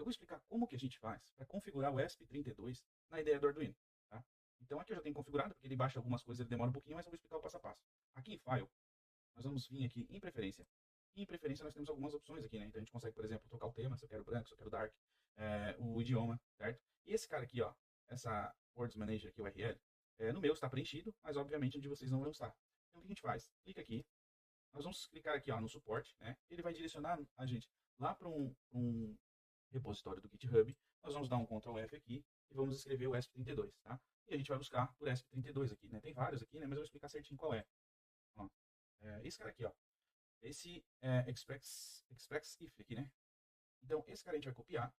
vou explicar como que a gente faz para configurar o ESP32 na ideia do Arduino, tá? Então aqui eu já tenho configurado, porque ele baixa algumas coisas, ele demora um pouquinho, mas eu vou explicar o passo a passo. Aqui em File, nós vamos vir aqui em Preferência. E em Preferência nós temos algumas opções aqui, né? Então a gente consegue, por exemplo, trocar o tema, se eu quero branco, se eu quero dark, o idioma, certo? E esse cara aqui, ó, essa Words Manager aqui, o URL, no meu está preenchido, mas obviamente onde vocês não vão estar. Então o que a gente faz? Clica aqui, nós vamos clicar aqui, ó, no suporte, né? Ele vai direcionar a gente lá para um repositório do GitHub. Nós vamos dar um Ctrl F aqui e vamos escrever o ESP32, tá? E a gente vai buscar por ESP32 aqui, né? Tem vários aqui, né? Mas eu vou explicar certinho qual é. Ó, esse cara aqui, ó. Esse é Express If aqui, né? Então, esse cara a gente vai copiar,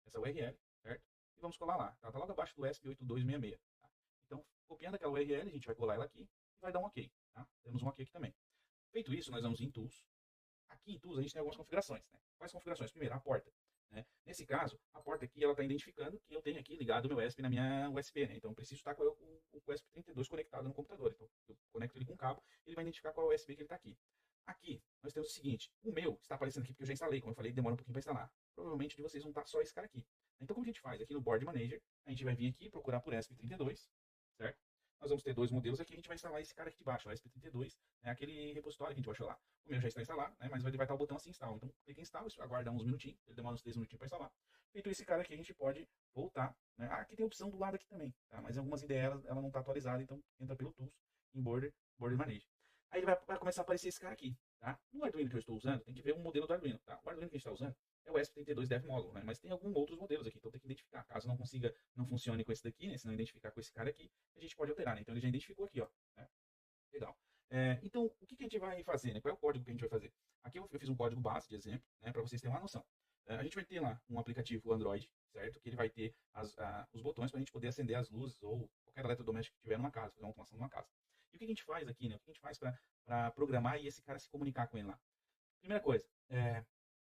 essa URL, certo? E vamos colar lá. Tá logo abaixo do ESP8266. Tá? Então, copiando aquela URL, a gente vai colar ela aqui e vai dar um OK. Tá? Temos um OK aqui também. Feito isso, nós vamos em Tools. Aqui em Tools a gente tem algumas configurações. Né? Quais configurações? Primeiro, a porta. Né? Nesse caso, a porta aqui ela está identificando que eu tenho aqui ligado o meu ESP na minha USB. Né? Então, eu preciso estar com o ESP32 conectado no computador. Então, eu conecto ele com um cabo, ele vai identificar qual é o USB que ele está aqui. Aqui, nós temos o seguinte, o meu está aparecendo aqui porque eu já instalei, como eu falei, demora um pouquinho para instalar. Provavelmente de vocês vão estar só esse cara aqui. Então, como a gente faz? Aqui no Board Manager, a gente vai vir aqui procurar por ESP32, certo? Nós vamos ter dois modelos aqui, a gente vai instalar esse cara aqui de baixo, o ESP32, né, aquele repositório que a gente baixou lá. O meu já está instalado, né, mas ele vai estar o botão assim, install. Então, clica em install, aguarda uns minutinhos, ele demora uns 3 minutinhos para instalar. Feito esse cara aqui, a gente pode voltar, né? Aqui tem a opção do lado aqui também, tá? Mas em algumas ideias ela não está atualizada, então entra pelo Tools, em Board Manager. Aí ele vai começar a aparecer esse cara aqui, tá? No Arduino que eu estou usando, tem que ver um modelo do Arduino, tá? O Arduino que a gente está usando é o ESP32 Dev Model, né? Mas tem alguns outros modelos aqui, então tem que identificar. Caso não funcione com esse daqui, né? Se não identificar com esse cara aqui, a gente pode alterar, né? Então ele já identificou aqui, ó. Né? Legal. Então, o que a gente vai fazer, né? Qual é o código que a gente vai fazer? Aqui eu fiz um código base de exemplo, né? Para vocês terem uma noção. A gente vai ter lá um aplicativo Android, certo? Que ele vai ter os botões para a gente poder acender as luzes ou qualquer eletrodoméstico que tiver numa casa, fazer uma automação numa casa. E o que a gente faz aqui, né? O que a gente faz para programar e esse cara se comunicar com ele lá? Primeira coisa,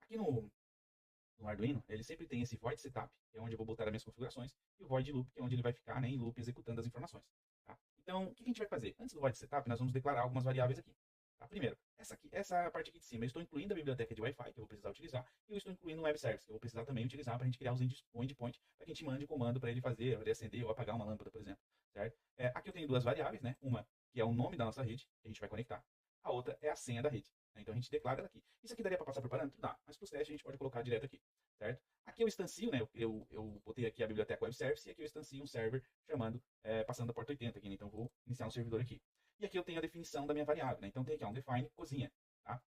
aqui no Arduino, ele sempre tem esse void setup, que é onde eu vou botar as minhas configurações, e o void loop, que é onde ele vai ficar, né, em loop executando as informações. Tá? Então, o que a gente vai fazer? Antes do void setup, nós vamos declarar algumas variáveis aqui. Tá? Primeiro, essa parte aqui de cima, eu estou incluindo a biblioteca de Wi-Fi, que eu vou precisar utilizar, e eu estou incluindo o web service, que eu vou precisar também utilizar para a gente criar os endpoint, para que a gente mande comando para ele fazer, para ele acender ou apagar uma lâmpada, por exemplo. Certo? Aqui eu tenho duas variáveis, né? Uma que é o nome da nossa rede, que a gente vai conectar. A outra é a senha da rede. Né? Então a gente declara ela aqui. Isso aqui daria para passar por parâmetro? Dá, mas para os testes a gente pode colocar direto aqui. Certo? Aqui eu instancio, né? Eu botei aqui a biblioteca web service e aqui eu instancio um server chamando, passando da porta 80 aqui, né? Então vou iniciar um servidor aqui. E aqui eu tenho a definição da minha variável, né? Então tem aqui um define cozinha, tá?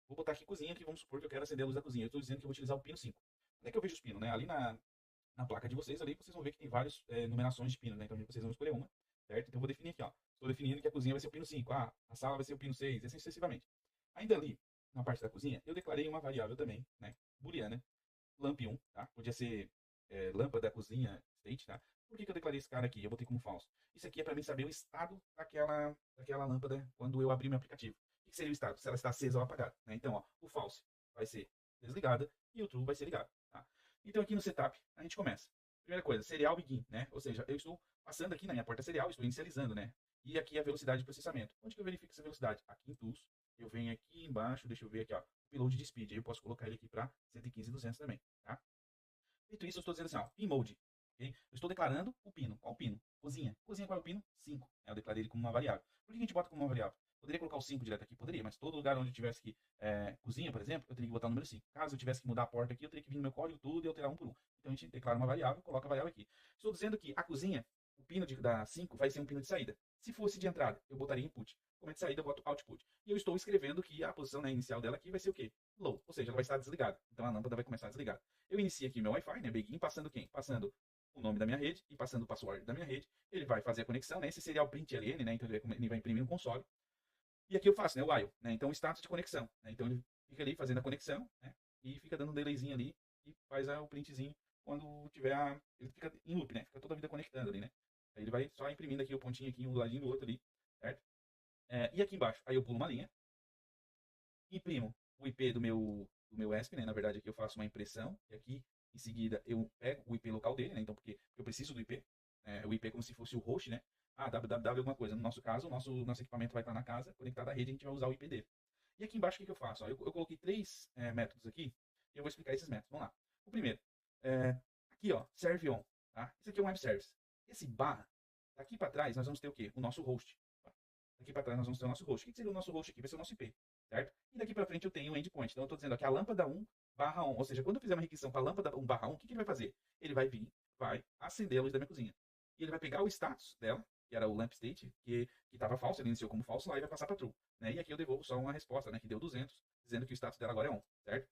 Vou botar aqui cozinha, que vamos supor que eu quero acender a luz da cozinha. Eu estou dizendo que eu vou utilizar o pino 5. Onde é que eu vejo os pinos, né? Ali na placa de vocês, ali vocês vão ver que tem várias numerações de pino, né? Então vocês vão escolher uma, certo? Então eu vou definir aqui, ó. Estou definindo que a cozinha vai ser o pino 5, a sala vai ser o pino 6, e assim sucessivamente. Ainda ali, na parte da cozinha, eu declarei uma variável também, né? Booleana, lamp1, tá? Podia ser lâmpada da cozinha state, tá? Por que eu declarei esse cara aqui? Eu botei como falso. Isso aqui é para mim saber o estado daquela lâmpada quando eu abrir meu aplicativo. O que seria o estado? Se ela está acesa ou apagada. Né? Então, ó, o false vai ser desligada e o true vai ser ligado. Tá? Então, aqui no setup, a gente começa. Primeira coisa, serial begin, né? Ou seja, eu estou passando aqui na minha porta serial, estou inicializando, né? E aqui a velocidade de processamento. Onde que eu verifico essa velocidade? Aqui em Tools. Eu venho aqui embaixo, deixa eu ver aqui, ó, upload de speed. Aí eu posso colocar ele aqui para 115 e 200 também, tá? Feito isso, eu estou dizendo assim, ó, pin mode. Okay? Eu estou declarando o pino. Qual pino? Cozinha. Cozinha qual é o pino? 5. Eu declarei ele como uma variável. Por que a gente bota como uma variável? Poderia colocar o 5 direto aqui? Poderia, mas todo lugar onde eu tivesse que cozinha, por exemplo, eu teria que botar o número 5. Caso eu tivesse que mudar a porta aqui, eu teria que vir no meu código tudo e alterar um por um. Então a gente declara uma variável, coloca a variável aqui. Estou dizendo que a cozinha, o pino da 5 vai ser um pino de saída. Se fosse de entrada, eu botaria input. Como é de saída, eu boto output. E eu estou escrevendo que a posição, né, inicial dela aqui vai ser o quê? Low. Ou seja, ela vai estar desligada. Então a lâmpada vai começar a desligar. Eu inicio aqui meu Wi-Fi, né, begin, passando quem? Passando o nome da minha rede e passando o password da minha rede. Ele vai fazer a conexão, né? Esse seria o println, né? Então ele vai imprimir no console. E aqui eu faço, né, o while, né? Então, status de conexão, né? Então, ele fica ali fazendo a conexão, né? E fica dando um delayzinho ali e faz o printzinho quando tiver ele fica em loop, né? Fica toda a vida conectando ali, né? Aí ele vai só imprimindo aqui o pontinho aqui, um do ladinho do outro ali, certo? E aqui embaixo, aí eu pulo uma linha, imprimo o IP do meu ESP, né? Na verdade, aqui eu faço uma impressão e aqui, em seguida, eu pego o IP local dele, né? Então, porque eu preciso do IP. O IP é como se fosse o host, né? www alguma coisa. No nosso caso, o nosso equipamento vai estar na casa, conectado à rede, a gente vai usar o IP dele. E aqui embaixo, o que eu faço? Eu coloquei 3 métodos aqui, e eu vou explicar esses métodos. Vamos lá. O primeiro, serve on, tá? Isso aqui é um web service. Esse barra, daqui para trás, nós vamos ter o quê? O nosso host. Tá? Daqui para trás nós vamos ter o nosso host. O que seria o nosso host aqui? Vai ser o nosso IP, certo? E daqui para frente eu tenho o endpoint. Então eu estou dizendo aqui a lâmpada 1 barra on. Ou seja, quando eu fizer uma requisição com a lâmpada 1 barra on, o que ele vai fazer? Ele vai vir, vai acender a luz da minha cozinha. E ele vai pegar o status dela, que era o lamp state, que estava falso, ele iniciou como falso lá e vai passar para true. Né? E aqui eu devolvo só uma resposta, né, que deu 200, dizendo que o status dela agora é on, certo?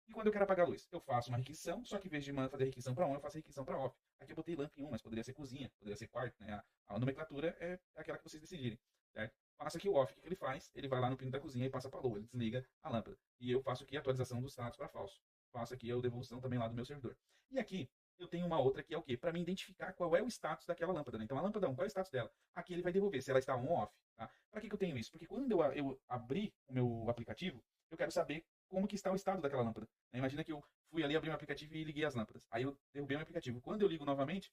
E quando eu quero apagar a luz, eu faço uma requisição, só que em vez de fazer requisição para on, eu faço requisição para off. Aqui eu botei lamp em 1, mas poderia ser cozinha, poderia ser quarto, né? A nomenclatura é aquela que vocês decidirem, certo? Faço aqui o off, o que ele faz? Ele vai lá no pino da cozinha e passa para low, ele desliga a lâmpada. E eu faço aqui a atualização do status para falso. Faço aqui a devolução também lá do meu servidor. E aqui eu tenho uma outra que é o quê? Para me identificar qual é o status daquela lâmpada, né? Então a lâmpada 1, qual é o status dela? Aqui ele vai devolver se ela está on ou off, tá? Para que eu tenho isso? Porque quando eu abrir o meu aplicativo, eu quero saber como que está o estado daquela lâmpada. Imagina que eu fui ali abrir um aplicativo e liguei as lâmpadas. Aí eu derrubei o aplicativo. Quando eu ligo novamente,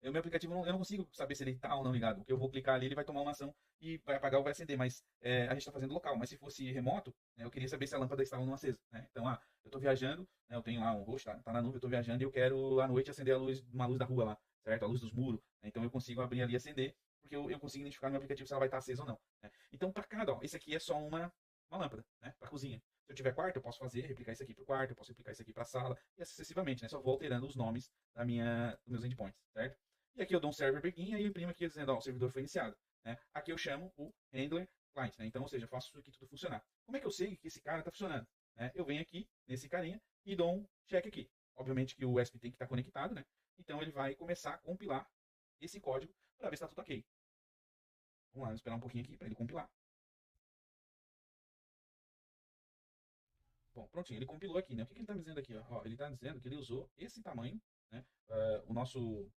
o meu aplicativo eu não consigo saber se ele está ou não ligado. Porque eu vou clicar ali, ele vai tomar uma ação e vai apagar ou vai acender. Mas a gente está fazendo local. Mas se fosse remoto, né, eu queria saber se a lâmpada estava ou não acesa. Né? Então, eu estou viajando, né, eu tenho lá um host, tá na nuvem, eu estou viajando e eu quero à noite acender a luz, uma luz da rua lá, certo? A luz dos muros. Né? Então eu consigo abrir ali e acender, porque eu consigo identificar no meu aplicativo se ela vai estar acesa ou não. Né? Então, para cada, esse aqui é só uma lâmpada, né? Para cozinha. Se eu tiver quarto, eu posso replicar isso aqui para o quarto, eu posso replicar isso aqui para a sala, e assim sucessivamente, né? Só vou alterando os nomes dos meus endpoints, certo? E aqui eu dou um server begin e aí eu imprimo aqui dizendo, ó, o servidor foi iniciado. Né? Aqui eu chamo o handler client, né? Então, ou seja, eu faço isso aqui tudo funcionar. Como é que eu sei que esse cara está funcionando? Né? Eu venho aqui, nesse carinha, e dou um check aqui. Obviamente que o ESP tem que estar conectado, né? Então ele vai começar a compilar esse código para ver se está tudo ok. Vamos lá, esperar um pouquinho aqui para ele compilar. Bom, prontinho, ele compilou aqui, né? O que ele está dizendo aqui? Ó, ele está dizendo que ele usou esse tamanho, né? O nosso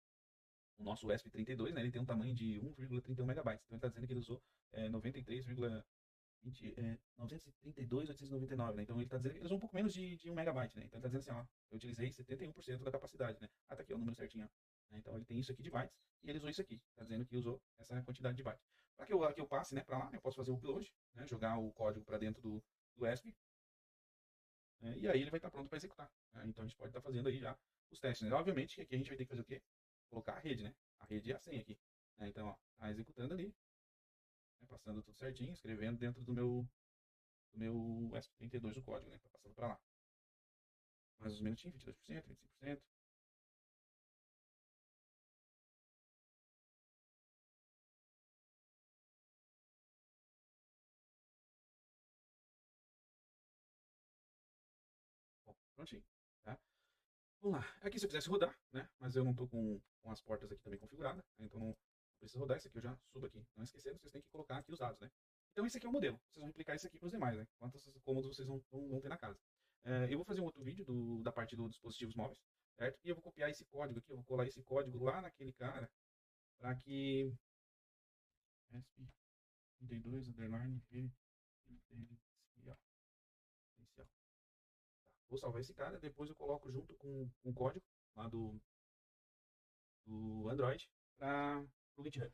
ESP32, né? Ele tem um tamanho de 1,31 megabytes. Então ele está dizendo que ele usou 932.899, né? Então ele está dizendo que ele usou um pouco menos de 1 megabyte, né? Então ele está dizendo assim, ó, eu utilizei 71% da capacidade, né? Ah, tá aqui, ó, o número certinho, ó. Né? Então ele tem isso aqui de bytes e ele usou isso aqui. Está dizendo que usou essa quantidade de bytes. Para que eu passe, né, para lá, eu posso fazer o upload, né? Jogar o código para dentro do ESP. E aí ele vai estar pronto para executar. Né? Então a gente pode estar fazendo aí já os testes. Né? Obviamente que aqui a gente vai ter que fazer o quê? Colocar a rede, né? A rede é a senha aqui. Né? Então, ó, tá executando ali, né? Passando tudo certinho, escrevendo dentro do meu ESP32 o código, né? Tá passando para lá. Mais uns minutinhos, 22%, 25%. Bom, prontinho. Tá? Vamos lá. Aqui se eu quisesse rodar, né? Mas eu não estou com as portas aqui também configuradas, né? Então não precisa rodar. Isso aqui eu já subo aqui. Não esquecendo, vocês têm que colocar aqui os dados, né? Então esse aqui é o modelo. Vocês vão replicar isso aqui para os demais, né? Quantos cômodos vocês vão ter na casa. Eu vou fazer um outro vídeo da parte dos dispositivos móveis, certo? E eu vou copiar esse código aqui, eu vou colar esse código lá naquele cara, para que ESP32 underline inicial. Vou salvar esse cara, depois eu coloco junto com o código lá do Android para o GitHub.